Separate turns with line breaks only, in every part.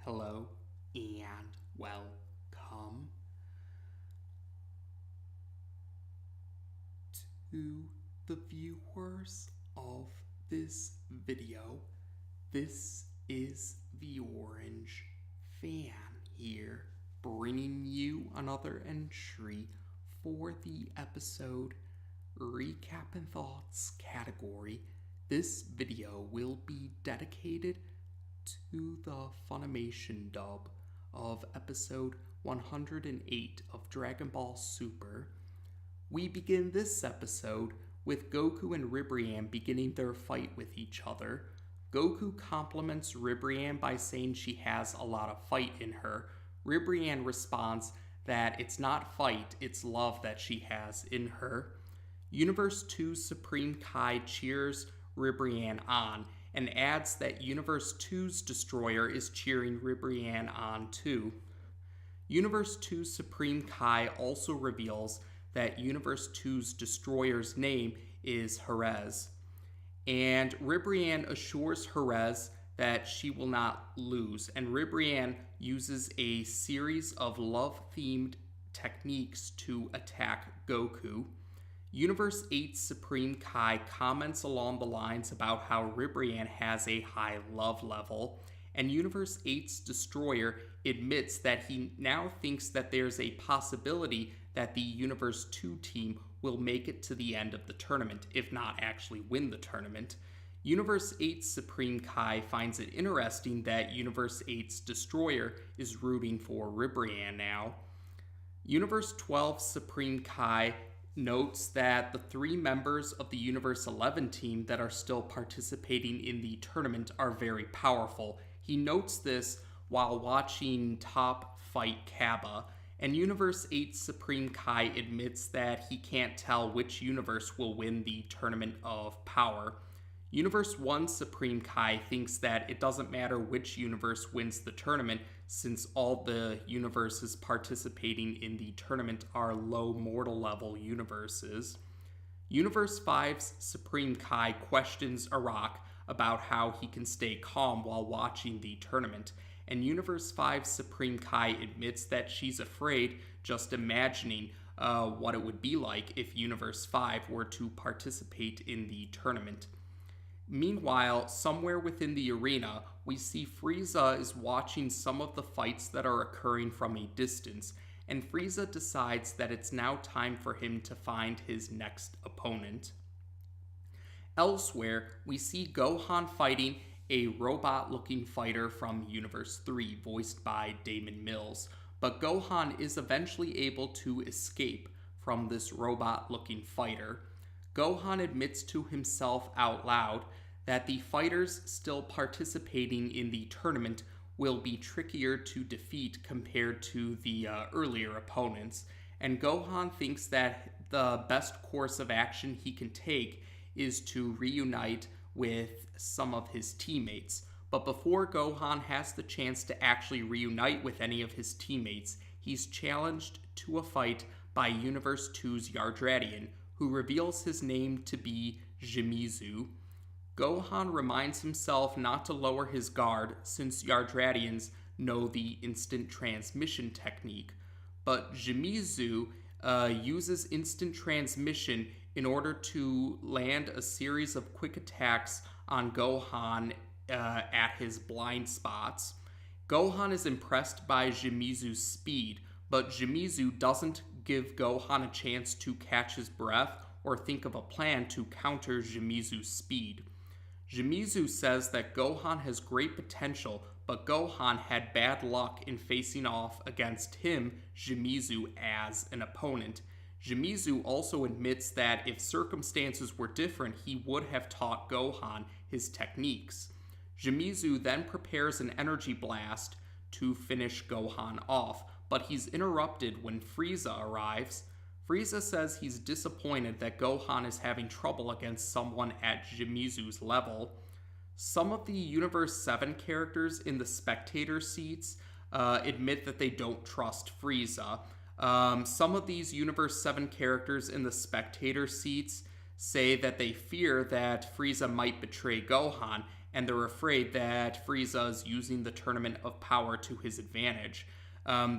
Hello and welcome to the viewers of this video. This is the Orange Fan here, bringing you another entry for the episode Recap and Thoughts category. This video will be dedicated to the FUNimation dub of episode 108 of Dragonball Super. We begin this episode with Goku and Ribrianne beginning their fight with each other. Goku compliments Ribrianne by saying she has a lot of fight in her. Ribrianne responds that it's not fight, it's love that she has in her. Universe 2's Supreme Kai cheers Ribrianne on and adds that Universe 2's Destroyer is cheering Ribrianne on too. Universe 2's Supreme Kai also reveals that Universe 2's Destroyer's name is Jerez, and Ribrianne assures Jerez that she will not lose, and Ribrianne uses a series of love-themed techniques to attack Goku. Universe 8's Supreme Kai comments along the lines about how Ribrianne has a high love level, and Universe 8's Destroyer admits that he now thinks that there's a possibility that the Universe 2 team will make it to the end of the tournament, if not actually win the tournament. Universe 8's Supreme Kai finds it interesting that Universe 8's Destroyer is rooting for Ribrianne now. Universe 12's Supreme Kai notes that the three members of the Universe 11 team that are still participating in the tournament are very powerful. He notes this while watching Top fight Kaba, and Universe 8's Supreme Kai admits that he can't tell which universe will win the Tournament of Power. Universe 1's Supreme Kai thinks that it doesn't matter which universe wins the tournament, since all the universes participating in the tournament are low mortal level universes. Universe 5's Supreme Kai questions Arak about how he can stay calm while watching the tournament, and Universe 5's Supreme Kai admits that she's afraid just imagining what it would be like if Universe 5 were to participate in the tournament. Meanwhile, somewhere within the arena, we see Frieza is watching some of the fights that are occurring from a distance, and Frieza decides that it's now time for him to find his next opponent. Elsewhere, we see Gohan fighting a robot-looking fighter from Universe 3, voiced by Damon Mills, but Gohan is eventually able to escape from this robot-looking fighter. Gohan admits to himself out loud that the fighters still participating in the tournament will be trickier to defeat compared to the earlier opponents, and Gohan thinks that the best course of action he can take is to reunite with some of his teammates. But before Gohan has the chance to actually reunite with any of his teammates, he's challenged to a fight by Universe 2's Yardratian, who reveals his name to be Jimizu. Gohan reminds himself not to lower his guard since Yardratians know the instant transmission technique, but Jimizu uses instant transmission in order to land a series of quick attacks on Gohan at his blind spots. Gohan is impressed by Jimizu's speed, but Jimizu doesn't give Gohan a chance to catch his breath or think of a plan to counter Jimizu's speed. Jimizu says that Gohan has great potential, but Gohan had bad luck in facing off against him, Jimizu, as an opponent. Jimizu also admits that if circumstances were different, he would have taught Gohan his techniques. Jimizu then prepares an energy blast to finish Gohan off, but he's interrupted when Frieza arrives. Frieza says he's disappointed that Gohan is having trouble against someone at Jimizu's level. Some of the Universe 7 characters in the spectator seats admit that they don't trust Frieza. Some of these Universe 7 characters in the spectator seats say that they fear that Frieza might betray Gohan, and they're afraid that Frieza is using the Tournament of Power to his advantage.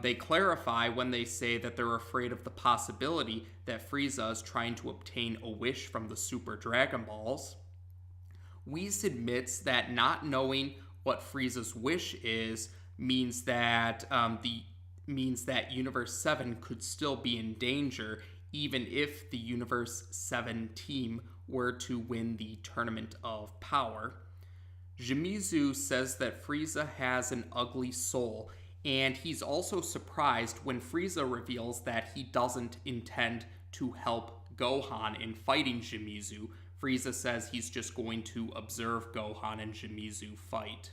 They clarify when they say that they're afraid of the possibility that Frieza is trying to obtain a wish from the Super Dragon Balls. Whis admits that not knowing what Frieza's wish is means that Universe 7 could still be in danger even if the Universe 7 team were to win the Tournament of Power. Jimizu says that Frieza has an ugly soul, and he's also surprised when Frieza reveals that he doesn't intend to help Gohan in fighting Jimizu. Frieza says he's just going to observe Gohan and Jimizu fight.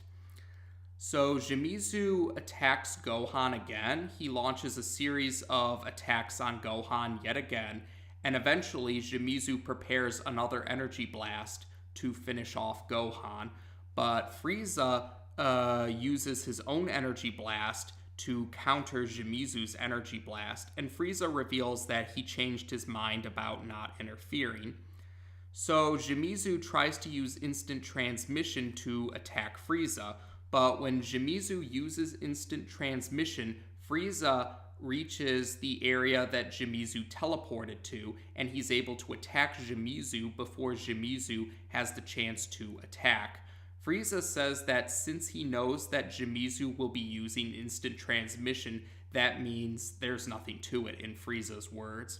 So Jimizu attacks Gohan again. He launches a series of attacks on Gohan yet again, and eventually Jimizu prepares another energy blast to finish off Gohan. But Frieza uses his own energy blast to counter Jimizu's energy blast, and Frieza reveals that he changed his mind about not interfering. So Jimizu tries to use instant transmission to attack Frieza, but when Jimizu uses instant transmission, Frieza reaches the area that Jimizu teleported to, and he's able to attack Jimizu before Jimizu has the chance to attack. Frieza says that since he knows that Jimizu will be using instant transmission, that means there's nothing to it, in Frieza's words.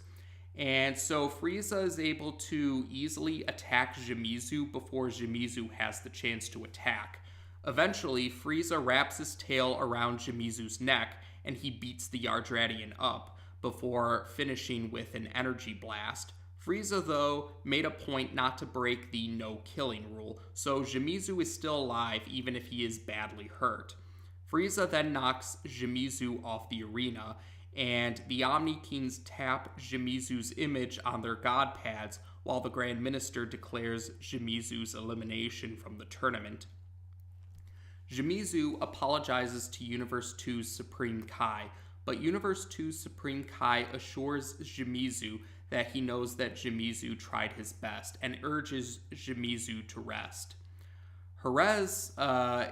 And so Frieza is able to easily attack Jimizu before Jimizu has the chance to attack. Eventually, Frieza wraps his tail around Jimizu's neck, and he beats the Yardratian up, before finishing with an energy blast. Frieza, though, made a point not to break the no-killing rule, so Jimizu is still alive even if he is badly hurt. Frieza then knocks Jimizu off the arena, and the Omni Kings tap Jimizu's image on their god pads while the Grand Minister declares Jimizu's elimination from the tournament. Jimizu apologizes to Universe 2's Supreme Kai, but Universe 2's Supreme Kai assures Jimizu that he knows that Jimizu tried his best and urges Jimizu to rest. Jerez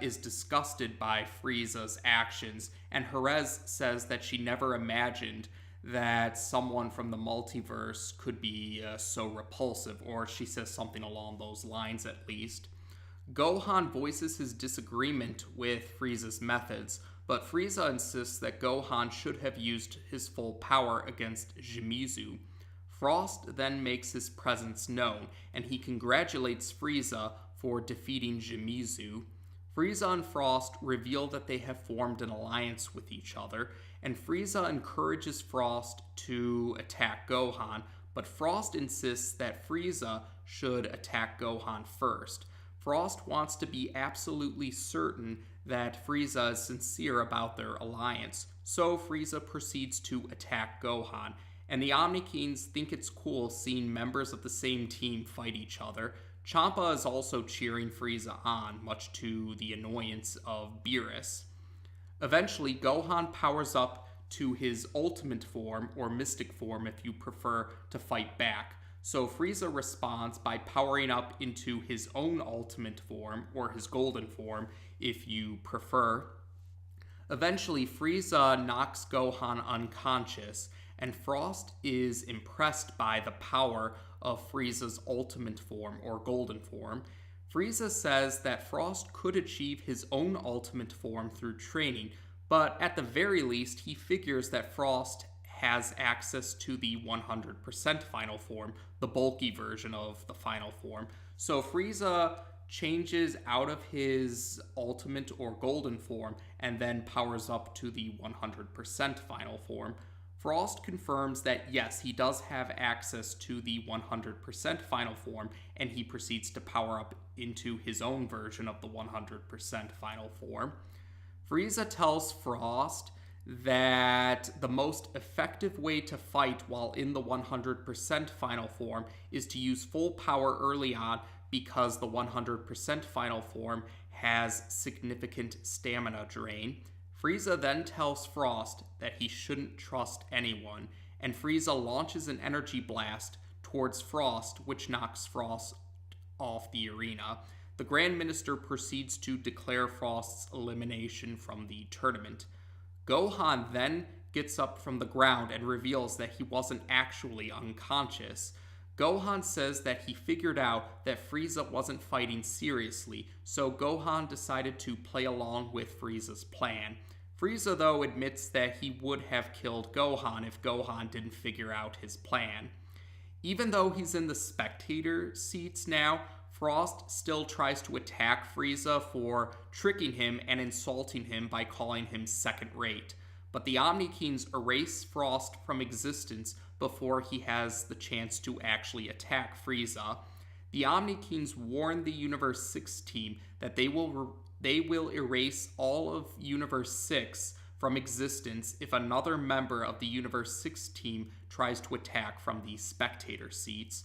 is disgusted by Frieza's actions, and Jerez says that she never imagined that someone from the multiverse could be so repulsive, or she says something along those lines at least. Gohan voices his disagreement with Frieza's methods, but Frieza insists that Gohan should have used his full power against Jimizu. Frost then makes his presence known, and he congratulates Frieza for defeating Jimizu. Frieza and Frost reveal that they have formed an alliance with each other, and Frieza encourages Frost to attack Gohan, but Frost insists that Frieza should attack Gohan first. Frost wants to be absolutely certain that Frieza is sincere about their alliance, so Frieza proceeds to attack Gohan, and the Omni Kings think it's cool seeing members of the same team fight each other. Champa is also cheering Frieza on, much to the annoyance of Beerus. Eventually, Gohan powers up to his ultimate form, or mystic form if you prefer, to fight back. So Frieza responds by powering up into his own ultimate form, or his golden form, if you prefer. Eventually, Frieza knocks Gohan unconscious, and Frost is impressed by the power of Frieza's ultimate form, or golden form. Frieza says that Frost could achieve his own ultimate form through training, but at the very least, he figures that Frost has access to the 100% final form, the bulky version of the final form. So Frieza changes out of his ultimate or golden form and then powers up to the 100% final form. Frost confirms that yes, he does have access to the 100% final form, and he proceeds to power up into his own version of the 100% final form. Frieza tells Frost that the most effective way to fight while in the 100% final form is to use full power early on, because the 100% final form has significant stamina drain. Frieza then tells Frost that he shouldn't trust anyone, and Frieza launches an energy blast towards Frost, which knocks Frost off the arena. the Grand Minister proceeds to declare Frost's elimination from the tournament. Gohan then gets up from the ground and reveals that he wasn't actually unconscious. Gohan says that he figured out that Frieza wasn't fighting seriously, so Gohan decided to play along with Frieza's plan. Frieza, though, admits that he would have killed Gohan if Gohan didn't figure out his plan. Even though he's in the spectator seats now, Frost still tries to attack Frieza for tricking him and insulting him by calling him second-rate. But the Omni-Kings erase Frost from existence before he has the chance to actually attack Frieza. The Omni-Kings warn the Universe 6 team that they will erase all of Universe 6 from existence if another member of the Universe 6 team tries to attack from the spectator seats.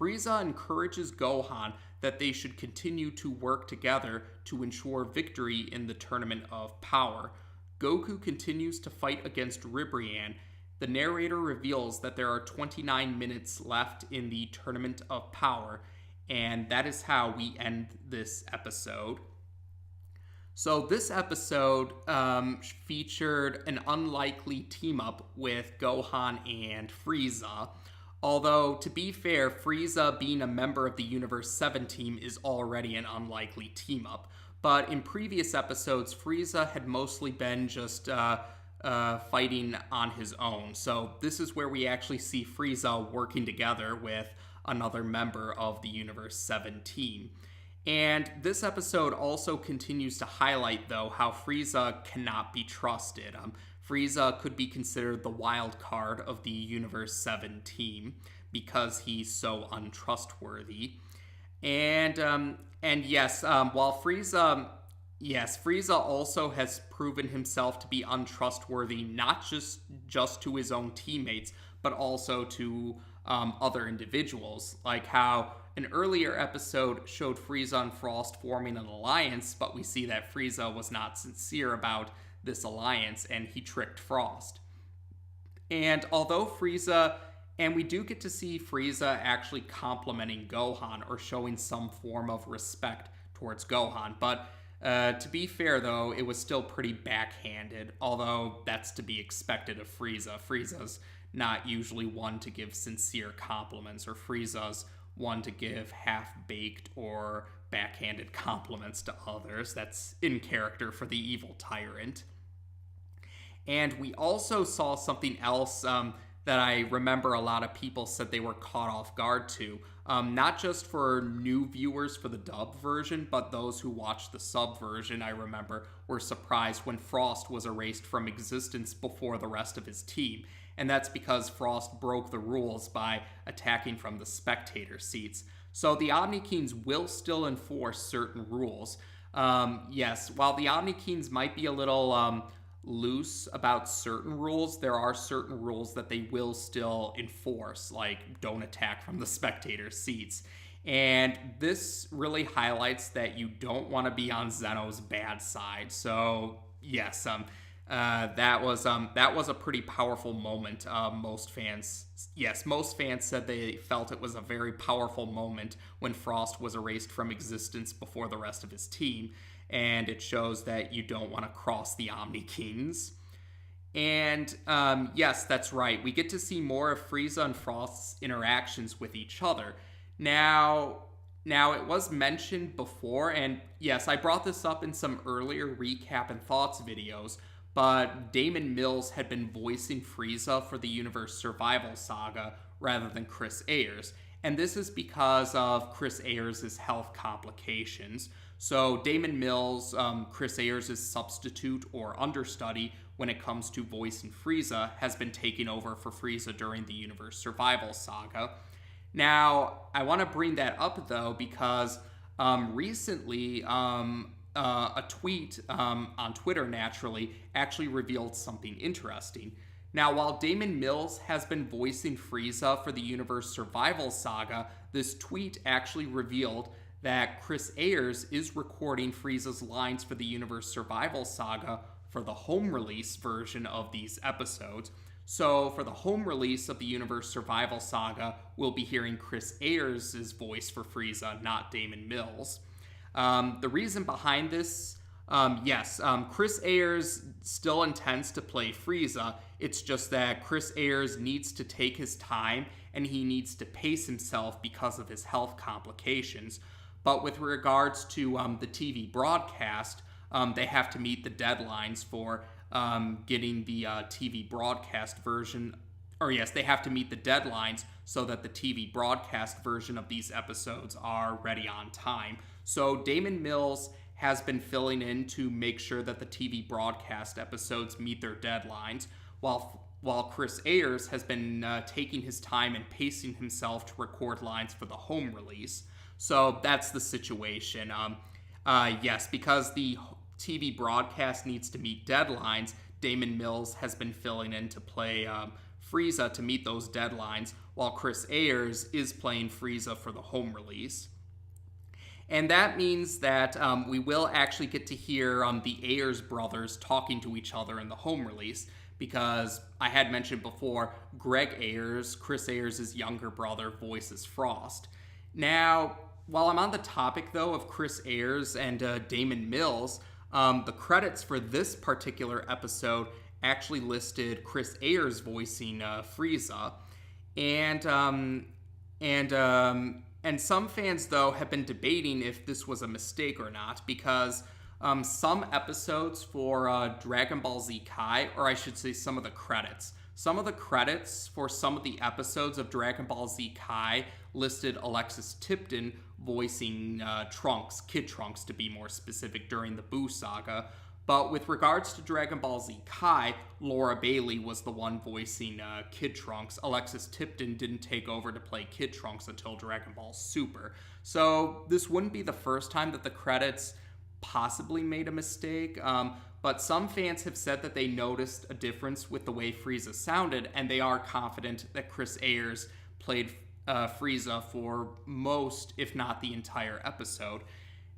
Frieza encourages Gohan that they should continue to work together to ensure victory in the Tournament of Power. Goku continues to fight against Ribrianne. The narrator reveals that there are 29 minutes left in the Tournament of Power, and that is how we end this episode. So this episode featured an unlikely team-up with Gohan and Frieza. Although, to be fair, Frieza being a member of the Universe 7 team is already an unlikely team-up. But in previous episodes, Frieza had mostly been just fighting on his own. So this is where we actually see Frieza working together with another member of the Universe 7 team. And this episode also continues to highlight, though, how Frieza cannot be trusted. Frieza could be considered the wild card of the Universe 7 team because he's so untrustworthy. And yes, while Frieza also has proven himself to be untrustworthy, not just to his own teammates, but also to other individuals, like how an earlier episode showed Frieza and Frost forming an alliance, but we see that Frieza was not sincere about this alliance, and he tricked Frost. And although we do get to see Frieza actually complimenting Gohan or showing some form of respect towards Gohan, but to be fair, though, it was still pretty backhanded, although that's to be expected of Frieza. Frieza's not usually one to give sincere compliments, or Frieza's one to give half-baked or backhanded compliments to others. That's in character for the evil tyrant. And we also saw something else that I remember a lot of people said they were caught off guard to. Not just for new viewers for the dub version, but those who watched the sub version, I remember, were surprised when Frost was erased from existence before the rest of his team. And that's because Frost broke the rules by attacking from the spectator seats. So the Omni-Kings will still enforce certain rules. Yes, while the Omni-Kings might be a little loose about certain rules, there are certain rules that they will still enforce, like don't attack from the spectator seats. And this really highlights that you don't want to be on Zeno's bad side. So yes, that was a pretty powerful moment. Most fans said they felt it was a very powerful moment when Frost was erased from existence before the rest of his team. And it shows that you don't want to cross the Omni-Kings. And yes, that's right. We get to see more of Frieza and Frost's interactions with each other. Now it was mentioned before, and yes, I brought this up in some earlier recap and thoughts videos, but Damon Mills had been voicing Frieza for the Universe Survival Saga rather than Chris Ayers. And this is because of Chris Ayers' health complications. So Damon Mills, Chris Ayers' substitute or understudy when it comes to voicing Frieza, has been taking over for Frieza during the Universe Survival Saga. Now, I want to bring that up, though, because recently a tweet on Twitter, naturally, actually revealed something interesting. Now, while Damon Mills has been voicing Frieza for the Universe Survival Saga, this tweet actually revealed that Chris Ayers is recording Frieza's lines for the Universe Survival Saga for the home release version of these episodes. So for the home release of the Universe Survival Saga, we'll be hearing Chris Ayers' voice for Frieza, not Damon Mills. The reason behind this, yes, Chris Ayers still intends to play Frieza. It's just that Chris Ayers needs to take his time and he needs to pace himself because of his health complications. But with regards to the TV broadcast, they have to meet the deadlines for getting the TV broadcast version. Or yes, they have to meet the deadlines so that the TV broadcast version of these episodes are ready on time. So Damon Mills has been filling in to make sure that the TV broadcast episodes meet their deadlines, while Chris Ayers has been taking his time and pacing himself to record lines for the home release. So that's the situation. Yes, because the TV broadcast needs to meet deadlines, Damon Mills has been filling in to play Frieza to meet those deadlines, while Chris Ayers is playing Frieza for the home release. And that means that we will actually get to hear the Ayers brothers talking to each other in the home release, because I had mentioned before, Greg Ayers, Chris Ayers' younger brother, voices Frost. Now, while I'm on the topic, though, of Chris Ayers and Damon Mills, the credits for this particular episode actually listed Chris Ayers voicing Frieza. And some fans, though, have been debating if this was a mistake or not, because some episodes for Dragon Ball Z Kai, or I should say some of the credits for some of the episodes of Dragon Ball Z Kai listed Alexis Tipton voicing Trunks, Kid Trunks to be more specific, during the Buu saga. But with regards to Dragon Ball Z Kai, Laura Bailey was the one voicing Kid Trunks. Alexis Tipton didn't take over to play Kid Trunks until Dragon Ball Super. So this wouldn't be the first time that the credits possibly made a mistake. But some fans have said that they noticed a difference with the way Frieza sounded, and they are confident that Chris Ayers played Frieza for most, if not the entire episode.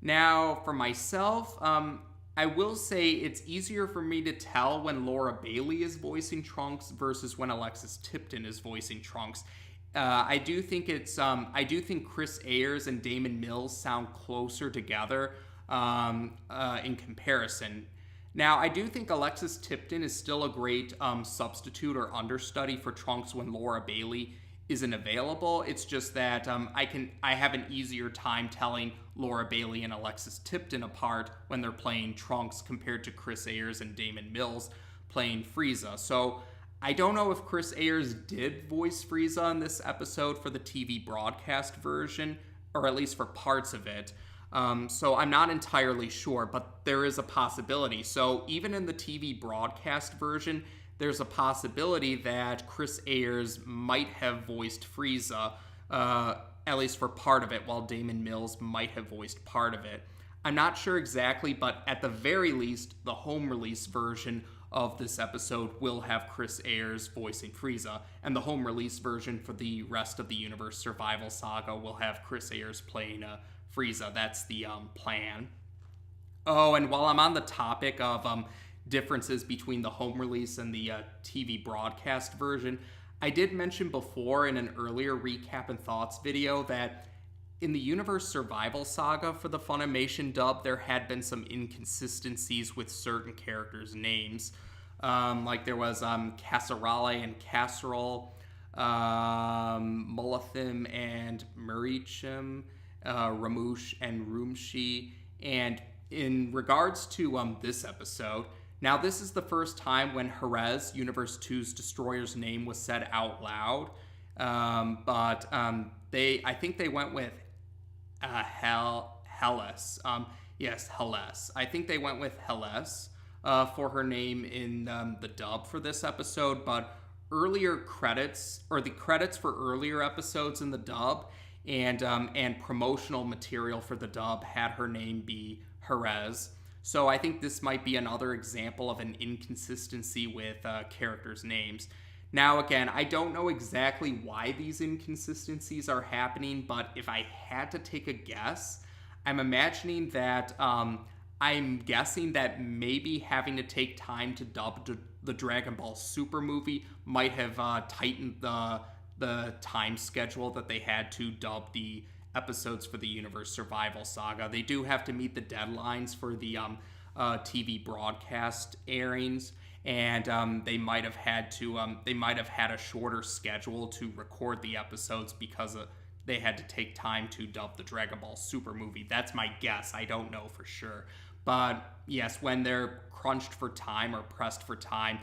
Now, for myself, I will say it's easier for me to tell when Laura Bailey is voicing Trunks versus when Alexis Tipton is voicing Trunks. I do think Chris Ayers and Damon Mills sound closer together in comparison. Now, I do think Alexis Tipton is still a great substitute or understudy for Trunks when Laura Bailey isn't available. It's just that I have an easier time telling Laura Bailey and Alexis Tipton apart when they're playing Trunks compared to Chris Ayers and Damon Mills playing Frieza. So I don't know if Chris Ayers did voice Frieza in this episode for the TV broadcast version, or at least for parts of it. So I'm not entirely sure, but there is a possibility. So even in the TV broadcast version, there's a possibility that Chris Ayers might have voiced Frieza, at least for part of it, while Damon Mills might have voiced part of it. I'm not sure exactly, but at the very least, the home release version of this episode will have Chris Ayers voicing Frieza, and the home release version for the rest of the Universe Survival Saga will have Chris Ayers playing Frieza. That's the plan. Oh, and while I'm on the topic of differences between the home release and the TV broadcast version, I did mention before in an earlier recap and thoughts video that in the Universe Survival Saga for the Funimation dub, there had been some inconsistencies with certain characters' names. Like there was Casserale and Casserole, Mulathim and Murichim, Ramush and Rumshi. And in regards to this episode, now this is the first time when Jerez, Universe 2's Destroyer's name, was said out loud. But I think they went with Hellas. Yes, Hellas. I think they went with Hellas for her name in the dub for this episode, but earlier credits, or the credits for earlier episodes in the dub and promotional material for the dub had her name be Jerez. So I think this might be another example of an inconsistency with characters' names. Now, again, I don't know exactly why these inconsistencies are happening, but if I had to take a guess, I'm imagining that I'm guessing that maybe having to take time to dub the Dragon Ball Super movie might have tightened the time schedule that they had to dub the episodes for the Universe Survival Saga. They do have to meet the deadlines for the TV broadcast airings, and they might have had a shorter schedule to record the episodes because they had to take time to dub the Dragon Ball Super movie. That's my guess. I don't know for sure. But yes, when they're crunched for time or pressed for time,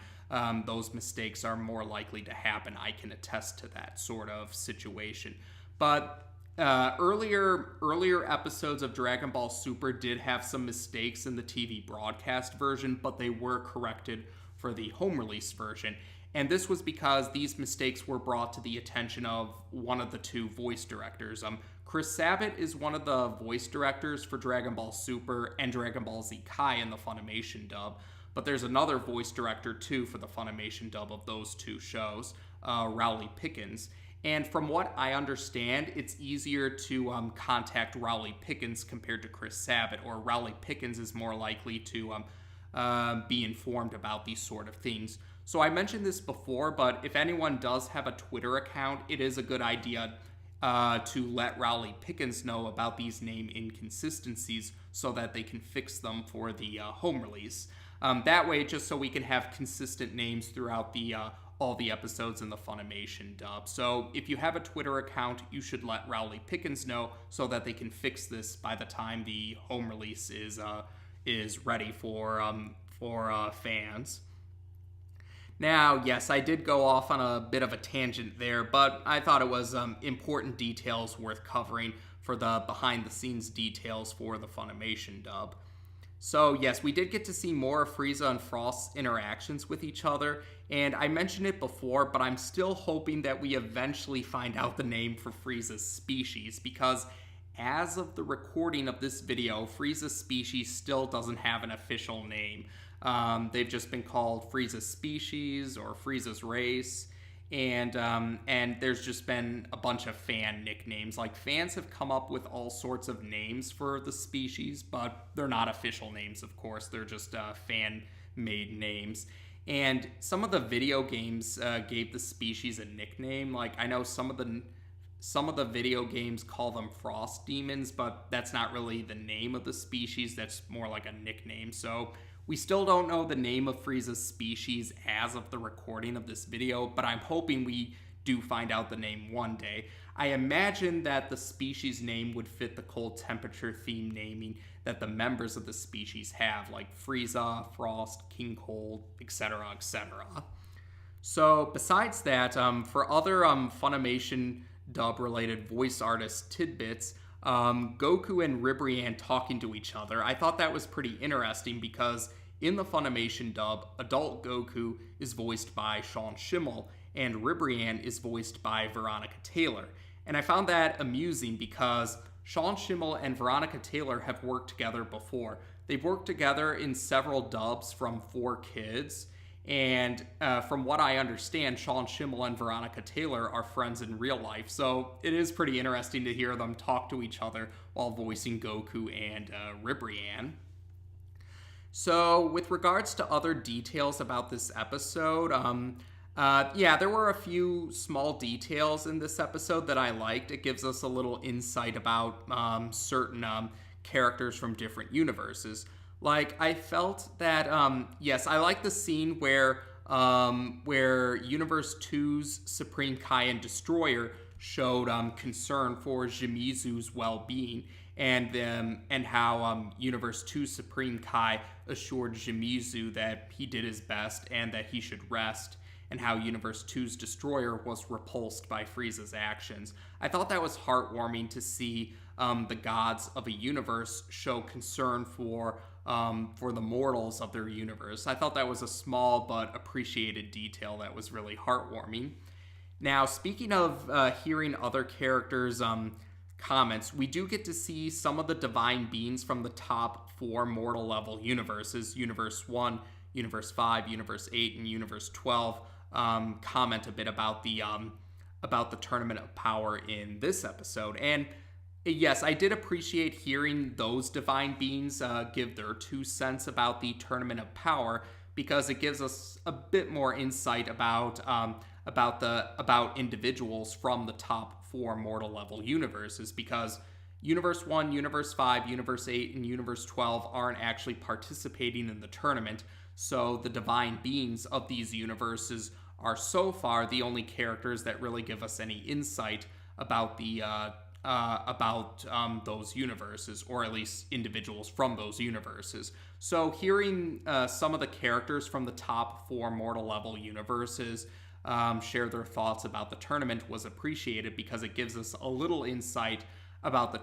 those mistakes are more likely to happen. I can attest to that sort of situation. But earlier episodes of Dragon Ball Super did have some mistakes in the TV broadcast version, but they were corrected for the home release version. And this was because these mistakes were brought to the attention of one of the two voice directors. Chris Sabat is one of the voice directors for Dragon Ball Super and Dragon Ball Z Kai in the Funimation dub. But there's another voice director too for the Funimation dub of those two shows, Rowley Pickens. And from what I understand, it's easier to contact Rowley Pickens compared to Chris Sabat, or Rowley Pickens is more likely to be informed about these sort of things. So I mentioned this before, but if anyone does have a Twitter account, it is a good idea to let Rowley Pickens know about these name inconsistencies so that they can fix them for the home release. That way, just so we can have consistent names throughout the all the episodes in the Funimation dub. So if you have a Twitter account, you should let Rowley Pickens know so that they can fix this by the time the home release is ready for fans. Now, yes, I did go off on a bit of a tangent there, but I thought it was important details worth covering for the behind-the-scenes details for the Funimation dub. So, yes, we did get to see more of Frieza and Frost's interactions with each other, and I mentioned it before, but I'm still hoping that we eventually find out the name for Frieza's species, because as of the recording of this video, Frieza's species still doesn't have an official name. They've just been called Frieza's species or Frieza's race, and there's just been a bunch of fan nicknames. Like, fans have come up with all sorts of names for the species, but they're not official names, of course. They're just fan-made names. And some of the video games gave the species a nickname. Like, I know some of the video games call them frost demons, but that's not really the name of the species. That's more like a nickname. So we still don't know the name of Frieza's species as of the recording of this video, but I'm hoping we do find out the name one day. I imagine that the species name would fit the cold temperature theme naming that the members of the species have, like Frieza, Frost, King Cold, etc., etc. So besides that, for other Funimation dub-related voice artist tidbits, Goku and Ribrianne talking to each other, I thought that was pretty interesting because in the Funimation dub, adult Goku is voiced by Sean Schemmel and Ribrianne is voiced by Veronica Taylor. And I found that amusing because Sean Schemmel and Veronica Taylor have worked together before. They've worked together in several dubs from 4Kids, and from what I understand, Sean Schemmel and Veronica Taylor are friends in real life, so it is pretty interesting to hear them talk to each other while voicing Goku and Ribrianne. So, with regards to other details about this episode, there were a few small details in this episode that I liked. It gives us a little insight about certain characters from different universes. Like, I felt that, yes, I like the scene where Universe 2's Supreme Kai and Destroyer showed concern for Jimizu's well-being, and how Universe 2's Supreme Kai assured Jimizu that he did his best and that he should rest, and how Universe 2's Destroyer was repulsed by Frieza's actions. I thought that was heartwarming to see the gods of a universe show concern for the mortals of their universe. I thought that was a small but appreciated detail that was really heartwarming. Now, speaking of hearing other characters' comments, we do get to see some of the divine beings from the top 4 mortal level universes, Universe 1, Universe 5, Universe 8, and Universe 12, comment a bit about the Tournament of Power in this episode. And yes, I did appreciate hearing those divine beings give their 2 cents about the Tournament of Power, because it gives us a bit more insight about individuals from the top 4 mortal level universes, because Universe 1, Universe 5, Universe 8, and Universe 12 aren't actually participating in the tournament, so the divine beings of these universes are so far the only characters that really give us any insight about those universes, or at least individuals from those universes. So hearing some of the characters from the top 4 mortal level universes share their thoughts about the tournament was appreciated, because it gives us a little insight about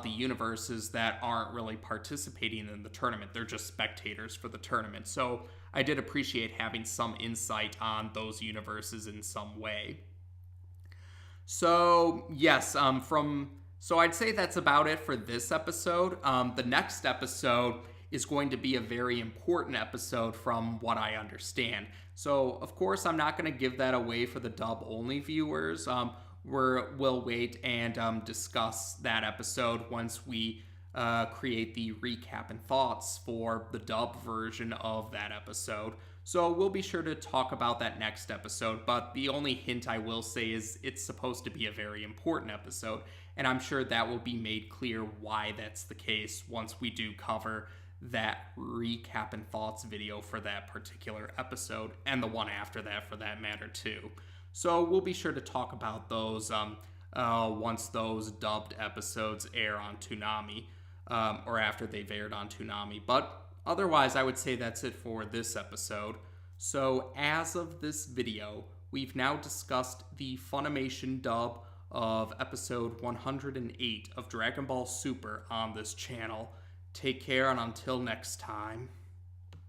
the universes that aren't really participating in the tournament. They're just spectators for the tournament. So I did appreciate having some insight on those universes in some way. So yes, so I'd say that's about it for this episode. The next episode is going to be a very important episode from what I understand. So of course I'm not going to give that away for the dub only viewers. We'll wait and discuss that episode once we create the recap and thoughts for the dub version of that episode. So we'll be sure to talk about that next episode, but the only hint I will say is it's supposed to be a very important episode, and I'm sure that will be made clear why that's the case once we do cover that recap and thoughts video for that particular episode, and the one after that for that matter too. So we'll be sure to talk about those once those dubbed episodes air on Toonami, or after they've aired on Toonami. But otherwise, I would say that's it for this episode. So as of this video, we've now discussed the Funimation dub of episode 108 of Dragon Ball Super on this channel. Take care, and until next time.